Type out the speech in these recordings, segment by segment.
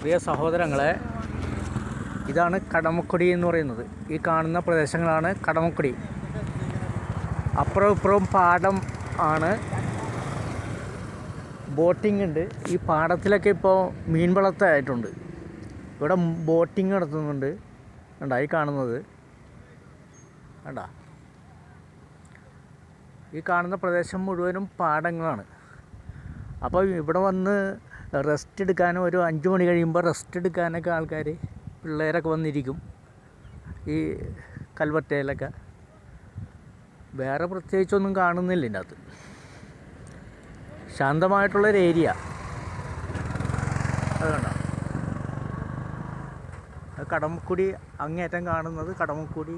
പ്രിയ സഹോദരങ്ങളെ, ഇതാണ് കടമക്കുടി എന്ന് പറയുന്നത്. ഈ കാണുന്ന പ്രദേശങ്ങളാണ് കടമക്കുടി. അപ്പുറവും ഇപ്പുറവും പാടം ആണ്. ബോട്ടിംഗ് ഉണ്ട്. ഈ പാടത്തിലൊക്കെ ഇപ്പോൾ മീൻ വളർത്തായിട്ടുണ്ട്. ഇവിടെ ബോട്ടിംഗ് നടത്തുന്നുണ്ട്. കണ്ടാ ഈ കാണുന്നത്? കണ്ടാ, ഈ കാണുന്ന പ്രദേശം മുഴുവനും പാടങ്ങളാണ്. അപ്പോൾ ഇവിടെ വന്ന് റെസ്റ്റ് എടുക്കാനും ഒരു 5 മണി കഴിയുമ്പോൾ റെസ്റ്റ് എടുക്കാനൊക്കെ ആൾക്കാർ, പിള്ളേരൊക്കെ വന്നിരിക്കും ഈ കൽവറ്റയിലൊക്കെ. വേറെ പ്രത്യേകിച്ചൊന്നും കാണുന്നില്ല ഇതിൻ്റെ അകത്ത്. ശാന്തമായിട്ടുള്ളൊരു ഏരിയ. അത് കണ്ടോ? കടമക്കുടി അങ്ങേറ്റം കാണുന്നത് കടമക്കുടി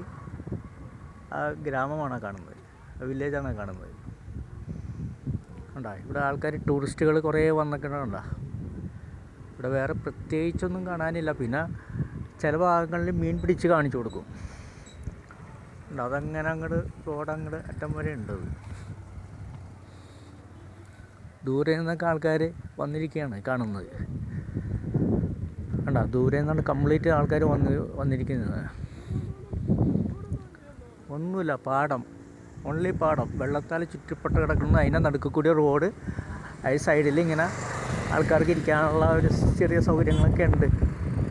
ഗ്രാമമാണ് കാണുന്നത്, വില്ലേജാണ് കാണുന്നത്. കണ്ടോ? ഇവിടെ ആൾക്കാർ, ടൂറിസ്റ്റുകൾ കുറേ വന്നിട്ടുണ്ടോ? ഇവിടെ വേറെ പ്രത്യേകിച്ചൊന്നും കാണാനില്ല. പിന്നെ ചില ഭാഗങ്ങളിൽ മീൻ പിടിച്ച് കാണിച്ചു കൊടുക്കും. അതങ്ങനെ അങ്ങോട്ട് റോഡ് അറ്റം വരെ ഉണ്ട്. ദൂരെ നിന്നൊക്കെ ആൾക്കാർ വന്നിരിക്കുകയാണ് കാണുന്നത്. കണ്ടോ? ദൂരെ നിന്നാണ് കംപ്ലീറ്റ് ആൾക്കാർ വന്നിരിക്കുന്നത്. ഒന്നുമില്ല, പാടം, ഓൺലി പാടം, വെള്ളത്താൽ ചുറ്റപ്പെട്ട് കിടക്കുന്ന. അതിൻ്റെ നടുക്ക് കൂടിയ റോഡ്, അതിന് സൈഡിൽ ഇങ്ങനെ ആൾക്കാർക്ക് ഇരിക്കാനുള്ള ഒരു ചെറിയ സൗകര്യങ്ങളൊക്കെ ഉണ്ട്.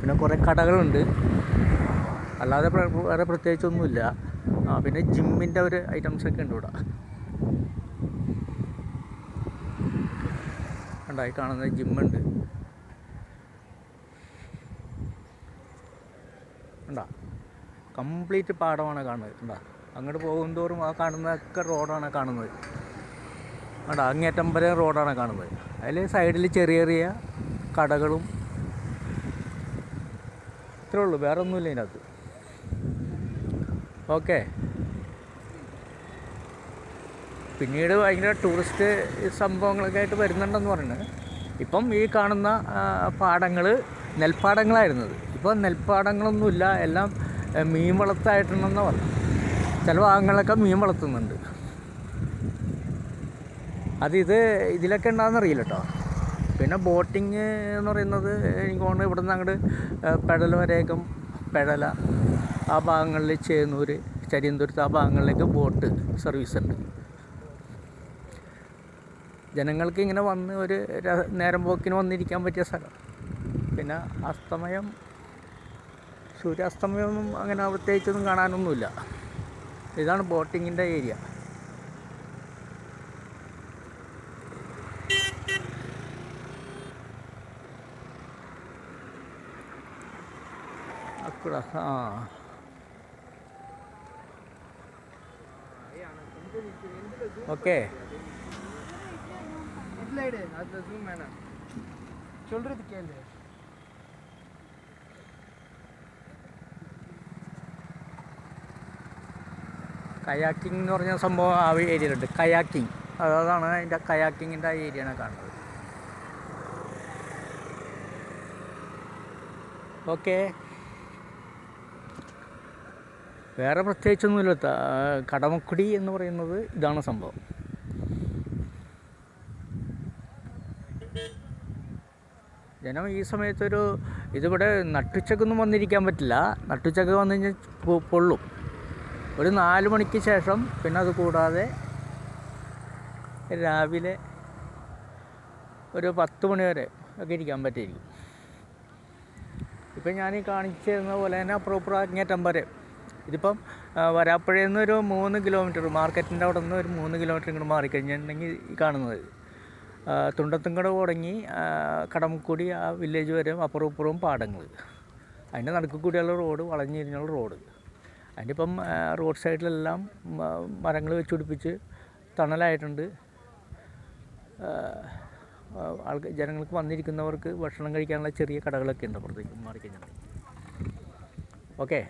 പിന്നെ കുറേ കടകളുണ്ട്. അല്ലാതെ വേറെ പ്രത്യേകിച്ചൊന്നുമില്ല. പിന്നെ ജിമ്മിൻ്റെ ഒരു ഐറ്റംസൊക്കെ ഉണ്ട് ഇവിടെ. ഉണ്ടായി കാണുന്നത് ജിമ്മുണ്ട്. ഉണ്ടാ, കംപ്ലീറ്റ് പാടമാണ് കാണുന്നത്. ഉണ്ടാ, അങ്ങോട്ട് പോകുന്തോറും ആ കാണുന്നതൊക്കെ റോഡാണ് കാണുന്നത്. ഉണ്ടാ, അങ്ങേറ്റം വരെ റോഡാണ് കാണുന്നത്. അതിൽ സൈഡിൽ ചെറിയ ചെറിയ കടകളും. ഇത്രേ ഉള്ളൂ, വേറെ ഒന്നുമില്ല ഇതിനകത്ത്. ഓക്കെ. പിന്നീട് ഭയങ്കര ടൂറിസ്റ്റ് സംഭവങ്ങളൊക്കെ ആയിട്ട് വരുന്നുണ്ടെന്ന് പറയുന്നത്. ഇപ്പം ഈ കാണുന്ന പാടങ്ങൾ നെൽപ്പാടങ്ങളായിരുന്നത്. ഇപ്പോൾ നെൽപ്പാടങ്ങളൊന്നുമില്ല, എല്ലാം മീൻ വളർത്തായിട്ടുണ്ടെന്ന് പറഞ്ഞു. ചില ഭാഗങ്ങളിലൊക്കെ മീൻ വളർത്തുന്നുണ്ട്. ഇതിലൊക്കെ ഉണ്ടാകുന്നറിയില്ല കേട്ടോ. പിന്നെ ബോട്ടിങ് എന്ന് പറയുന്നത് എനിക്ക് തോന്നുന്നു ഇവിടെ നിന്ന് അങ്ങോട്ട് പെടൽ വരേക്കും, പെടല ആ ഭാഗങ്ങളിൽ, ചേന്നൂർ, ചരിയന്തുരുത്ത് ആ ഭാഗങ്ങളിലേക്ക് ബോട്ട് സർവീസ് ഉണ്ട്. ജനങ്ങൾക്ക് ഇങ്ങനെ വന്ന് ഒരു നേരം പോക്കിന് വന്നിരിക്കാൻ പറ്റിയ സ്ഥലം. പിന്നെ സൂര്യാസ്തമയമൊന്നും അങ്ങനെ പ്രത്യേകിച്ചൊന്നും കാണാനൊന്നുമില്ല. ഇതാണ് ബോട്ടിങ്ങിൻ്റെ ഏരിയ. ஓகே சொல்றது கேளு. കയാക്കിംഗ് എന്ന് പറഞ്ഞ സംഭവം ആ ഏരിയയിലുണ്ട്. കയാക്കിംഗ്, അതാണ് അതിൻ്റെ കയാക്കിങ്ങിൻ്റെ ആ ഏരിയയാണ് കാണുന്നത്. ഓക്കെ, വേറെ പ്രത്യേകിച്ചൊന്നുമില്ല. കടമക്കുടി എന്ന് പറയുന്നത് ഇതാണ് സംഭവം. ജനം ഈ സമയത്തൊരു ഇതിവിടെ നട്ടുച്ചക്കൊന്നും വന്നിരിക്കാൻ പറ്റില്ല. നട്ടുച്ചക്ക് വന്നു കഴിഞ്ഞാൽ പൊള്ളും. ഒരു 4 മണിക്ക് ശേഷം, പിന്നെ അത് കൂടാതെ രാവിലെ ഒരു 10 മണി വരെ ഒക്കെ ഇരിക്കാൻ പറ്റിയിരിക്കും. ഇപ്പം ഞാൻ ഈ കാണിച്ചു തരുന്ന പോലെ തന്നെ പ്രോപ്പർ അങ്ങേറ്റം വരെ. ഇതിപ്പം വരാപ്പുഴയിൽ നിന്ന് ഒരു 3 കിലോമീറ്റർ, മാർക്കറ്റിൻ്റെ അവിടെ നിന്ന് ഒരു 3 കിലോമീറ്റർ ഇങ്ങോട്ട് മാറിക്കഴിഞ്ഞിട്ടുണ്ടെങ്കിൽ ഈ കാണുന്നത് തുണ്ടത്തുംകട തുടങ്ങി കടമക്കുടി ആ വില്ലേജ് വരെ അപ്പുറവും ഇപ്പുറവും പാടങ്ങൾ. അതിൻ്റെ നടുക്ക് കൂടിയുള്ള റോഡ്, വളഞ്ഞിരിഞ്ഞുള്ള റോഡ്. അതിൻ്റെ ഇപ്പം റോഡ് സൈഡിലെല്ലാം മരങ്ങൾ വെച്ച് പിടിപ്പിച്ച് തണലായിട്ടുണ്ട്. ജനങ്ങൾക്ക് വന്നിരിക്കുന്നവർക്ക് ഭക്ഷണം കഴിക്കാനുള്ള ചെറിയ കടകളൊക്കെ ഉണ്ട് അപ്പുറത്തേക്ക് മാറിക്കഴിഞ്ഞാൽ. ഓക്കെ.